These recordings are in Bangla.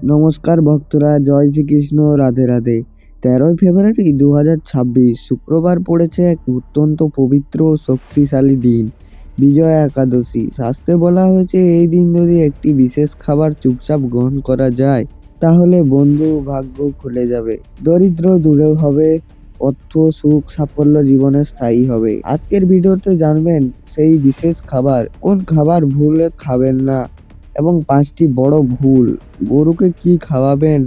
নমস্কার ভক্তরা, জয় শ্রীকৃষ্ণ, রাধে রাধে। 13ই ফেব্রুয়ারি 2026 শুক্রবার পড়েছে এক অত্যন্ত পবিত্র ও শক্তিশালী দিন, বিজয়া একাদশী। শাস্ত্রে বলা হয়েছে এই দিন যদি একটি বিশেষ খাবার চুপচাপ গ্রহণ করা যায় তাহলে বন্ধু ভাগ্য খুলে যাবে, দরিদ্র দূরে হবে, অর্থ সুখ সাফল্য জীবনে স্থায়ী হবে। আজকের ভিডিওতে জানবেন সেই বিশেষ খাবার, কোন খাবার ভুলে খাবেন না এবং 5টি বড় ভুল, গরুকে কি খাওয়াবেন,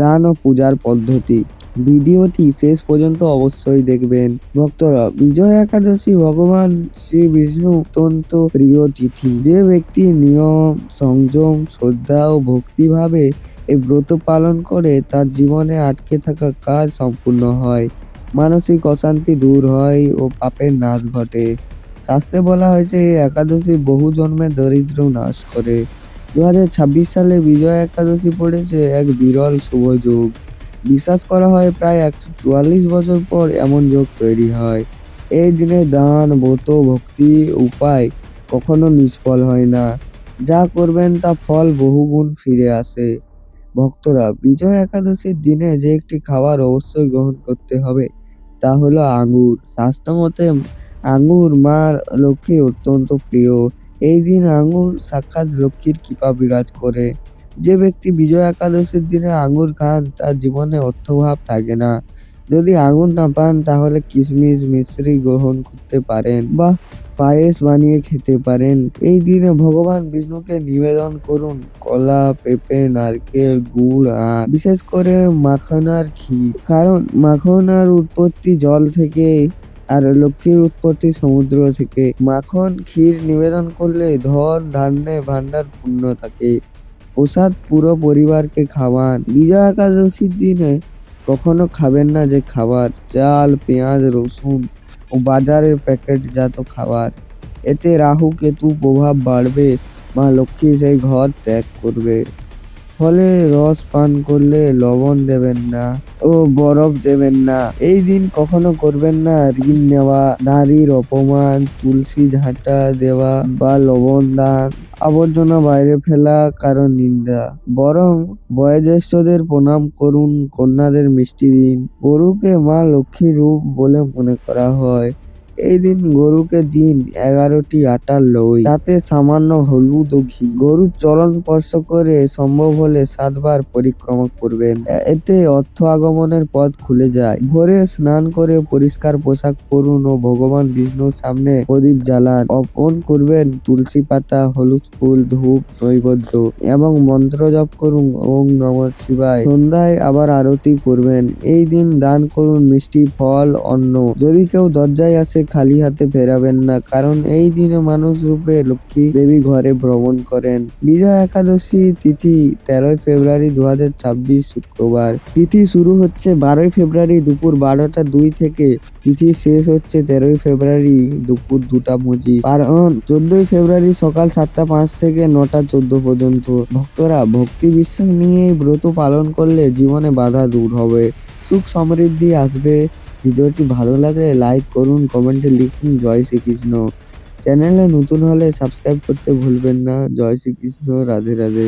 দান ও পূজার পদ্ধতি। ভিডিওটি শেষ পর্যন্ত অবশ্যই দেখবেন। ভক্তরা, বিজয়া একাদশী ভগবান শ্রী বিষ্ণু অত্যন্ত প্রিয় তিথি। যে ব্যক্তি নিয়ম, সংযম, শ্রদ্ধা ও ভক্তিভাবে এই ব্রত পালন করে তার জীবনে আটকে থাকা কাজ সম্পূর্ণ হয়, মানসিক অশান্তি দূর হয় ও পাপের নাশ ঘটে। শাস্ত্রে বলা হয়েছে এই একাদশী বহু জন্মের দরিদ্র নাশ করে। 2026 সালে বিজয়া একাদশী পড়েছে এক বিরল শুভ যোগ। বিশ্বাস করা হয় প্রায় 144 বছর পর এমন যোগ তৈরি হয়। এই দিনে দান, ব্রত, ভক্তি উপায় কখনো নিষ্ফল হয় না। যা করবেন তা ফল বহুগুণ ফিরে আসে। ভক্তরা, বিজয়া একাদশীর দিনে যে একটি খাবার অবশ্যই গ্রহণ করতে হবে তা হলো আঙ্গুর। শাস্ত্রমতে আঙ্গুর মা লক্ষ্মীর অত্যন্ত প্রিয়। এই দিন আঙ্গুর সাক্ষাৎ লক্ষ্মীর কৃপা বিরাজ করে। যে ব্যক্তি বিজয়া একাদশীর দিনে আঙ্গুর খান তার জীবনে অর্থভাব থাকে না। যদি আঙ্গুর না পান তাহলে কিশমিশ, মিশ্রি গ্রহণ করতে পারেন বা পায়েস বানিয়ে খেতে পারেন। এই দিনে ভগবান বিষ্ণুকে নিবেদন করুন কলা, পেঁপে, নারকেল, গুড়, আখ, বিশেষ করে মাখন আর ক্ষীর। কারণ মাখনের উৎপত্তি জল থেকে আর লক্ষ্মীর উৎপত্তি সমুদ্র থেকে। মাখন, ক্ষীর নিবেদন করলে ধন ধান্যে ভান্ডার পূর্ণ থাকে। প্রসাদ পুরো পরিবারকে খাওয়ান। বিজয়া একাদশীর দিনে কখনো খাবেন না যে খাবার, চাল, পেঁয়াজ, রসুন ও বাজারের প্যাকেটজাত খাবার। এতে রাহু কেতু প্রভাব বাড়বে, মা লক্ষ্মী সেই ঘর ত্যাগ করবে। ফলে রস পান করলে লবণ দেবেন না ও বরফ দেবেন না। এই দিন কখনো করবেন না ঋণ নেওয়া, নারীর অপমান, তুলসী ঝাঁটা দেওয়া বা লবণ দান, আবর্জনা বাইরে ফেলা কারণ নিন্দা। বরং বয়োজ্যেষ্ঠদের প্রণাম করুন, কন্যাদের মিষ্টি দিন। গরুকে মা লক্ষ্মীর রূপ বলে মনে করা হয়। এই দিন গরুকে দিন 11টি আটার লই, তাতে সামান্য হলুদ ও ঘি। গরুর চরণ স্পর্শ করে সম্ভব হলে 7 বার পরিক্রমা করবেন। এতে অর্থ আগমনের পথ খুলে যায়। ভোরে স্নান করে পরিষ্কার পোশাক পরুন ও ভগবান বিষ্ণুর সামনে প্রদীপ জ্বালান। অর্পণ করবেন তুলসী পাতা, হলুদ ফুল, ধূপ, নৈবেদ্য এবং মন্ত্র জপ করুন ওম নমঃ শিবায়। সন্ধ্যায় আবার আরতি করবেন। এই দিন দান করুন মিষ্টি, ফল, অন্ন। যদি কেউ দরজায় আসে খালি হাতে ফেরাবেন না, কারণ এই দিনে মানুষ রূপে লক্ষ্মী দেবী ঘরে ভ্রমণ করেন। বিজয়া একাদশী তিথি 13ই ফেব্রুয়ারি 2026 শুক্রবার। তিথি শুরু হচ্ছে 12ই ফেব্রুয়ারি দুপুর 12টা 2 থেকে। তিথি শেষ হচ্ছে 13ই ফেব্রুয়ারি দুপুর 2টা 25। কারণ 14ই ফেব্রুয়ারি সকাল 7টা 5 থেকে 9টা 14 পর্যন্ত। ভক্তরা, ভক্তি বিশ্বাস নিয়ে এই ব্রত পালন করলে জীবনে বাধা দূর হবে, সুখ সমৃদ্ধি আসবে। ভিডিওটি ভালো লাগলে লাইক করুন, কমেন্টে লিখুন জয় শ্রীকৃষ্ণ। চ্যানেলে নতুন হলে সাবস্ক্রাইব করতে ভুলবেন না। জয় শ্রীকৃষ্ণ, রাধে রাধে।